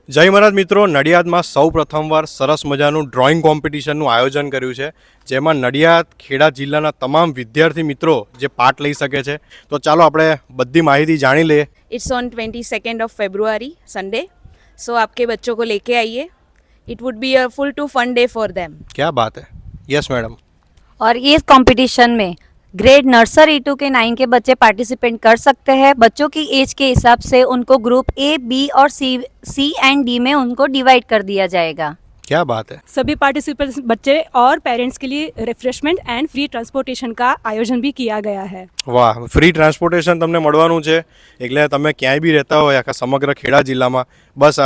જય મહારાજ મિત્રો, નડિયાદમાં સૌ પ્રથમવાર સરસ મજાનું ડ્રોઈંગ કોમ્પિટિશનનું આયોજન કર્યું છે, જેમાં નડિયાદ ખેડા જિલ્લાના તમામ વિદ્યાર્થી મિત્રો જે પાર્ટ લઈ શકે છે. તો ચાલો આપણે બધી માહિતી જાણી લઈએ. It's on 22nd of February Sunday. So आपके बच्चों को लेके आइए. It would be a full to fun day for them. क्या बात है. Yes madam. और इस कंपटीशन में ग्रेड नर्सरी 2 के 9 के बच्चे पार्टिसिपेट कर सकते हैं. बच्चों की एज के हिसाब से उनको ग्रुप ए, बी और सी एंड डी में उनको डिवाइड कर दिया जाएगा. क्या बात है. सभी पार्टिसिपेंट्स बच्चे और पेरेंट्स के लिए रिफ्रेशमेंट एंड फ्री ट्रांसपोर्टेशन का आयोजन भी किया गया है. વાહ, ફ્રી ટ્રાન્સપોર્ટેશન તમને મળવાનું છે, એટલે તમે ક્યાંય બી રહેતા હોય આખા સમગ્ર ખેડા જિલ્લામાં બસ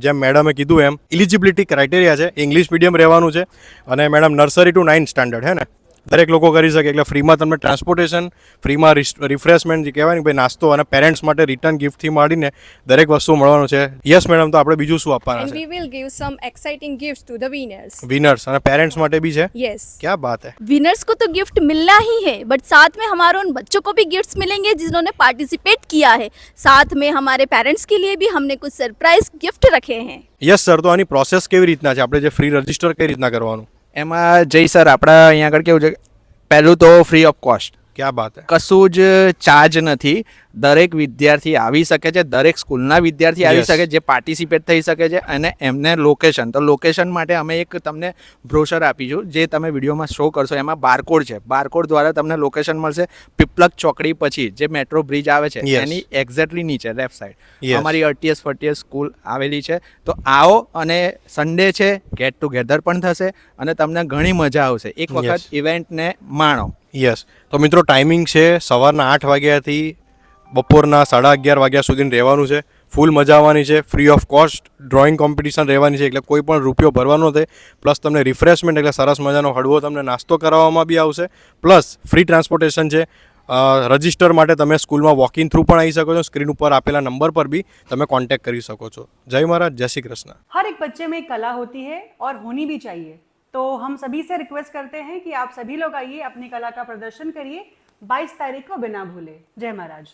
જેમ મેડમે કીધું એમ ઇલિજિબિલિટી ક્રાઇટેરિયા છે, ઇંગ્લિશ મીડિયમ રહેવાનું છે અને મેડમ નર્સરી ટુ 9 સ્ટાન્ડર્ડ હે ને દરેક લોકો કરી શકે, એટલે ફ્રીમાં તમને ટ્રાન્સપોર્ટેશન, ફ્રીમાં રિફ્રેશમેન્ટ જે કહેવાય ને ભાઈ નાસ્તો અને પેરેન્ટ્સ માટે રિટર્ન ગિફ્ટથી માંડીને દરેક વસ્તુ મળવાનું છે. યસ મેડમ, તો આપણે બીજું શું આપવાના And છે? we will give some exciting gifts to the winners. Winners અને પેરેન્ટ્સ માટે બી છે. Yes. क्या बात है. विनर्स को तो गिफ्ट मिलना ही है, बट साथ में हमारे उन बच्चों को भी गिफ्ट्स मिलेंगे जिन्होंने पार्टिसिपेट किया है. साथ में हमारे पेरेंट्स के लिए भी हमने कुछ सरप्राइज गिफ्ट रखे हैं. યસ સર, તો આની પ્રોસેસ કેવી રીતના છે, આપણે જે ફ્રી રજિસ્ટર કઈ રીતના કરવાનું? એમાં જય સર, આપણા અહીંયા આગળ કેવું છે, પહેલું તો ફ્રી ઓફ કોસ્ટ, क्या बात है. કશું જ ચાર્જ નથી. દરેક વિદ્યાર્થી આવી શકે છે, દરેક સ્કૂલના વિદ્યાર્થી આવી Yes. શકે, જે પાર્ટિસિપેટ થઈ શકે છે. અને એમને લોકેશન, તો લોકેશન માટે અમે એક તમને બ્રોશર આપીશું, જે તમે વિડીયોમાં શો કરશો. એમાં બારકોડ છે, બારકોડ દ્વારા તમને લોકેશન મળશે. પીપલક ચોકડી પછી જે મેટ્રો બ્રિજ આવે છે Yes. એની એક્ઝેક્ટલી નીચે લેફ્ટ સાઈડ Yes. અમારી RTS ફર્ટિયસ સ્કૂલ આવેલી છે. તો આવો, અને સન્ડે છે, ગેટ ટુગેધર પણ થશે અને તમને ઘણી મજા આવશે. એક Yes. વખત ઇવેન્ટને માણો. યસ, તો મિત્રો ટાઈમિંગ છે સવારના 8 વાગ્યાથી બપોરના 11:30 વાગ્યા સુધી રહેવાનું છે. ફૂલ મજા આવવાની છે. Free of cost drawing competition રહેવાની છે, એટલે કોઈ પણ રૂપિયો ભરવાનો નથી. પ્લસ તમને રિફ્રેશમેન્ટ એટલે સરસ મજાનો હળવો તમને નાસ્તો કરાવવામાં બી આવશે. પ્લસ ફ્રી ટ્રાન્સપોર્ટેશન છે. રજિસ્ટર માટે તમે સ્કૂલમાં વોક ઇન થ્રુ પણ આવી શકો છો. સ્ક્રીન ઉપર આપેલા નંબર પર બી તમે કોન્ટેક્ટ કરી શકો છો. જય મહારાજ, જય શ્રી કૃષ્ણ. हर एक बच्चे में एक कला होती है और होनी भी चाहिए. तो हम सभी से रिक्वेस्ट करते हैं कि आप सभी लोग आइए, अपनी कला का प्रदर्शन करिए. 22 तारीख को बिना भूले. जय महाराज.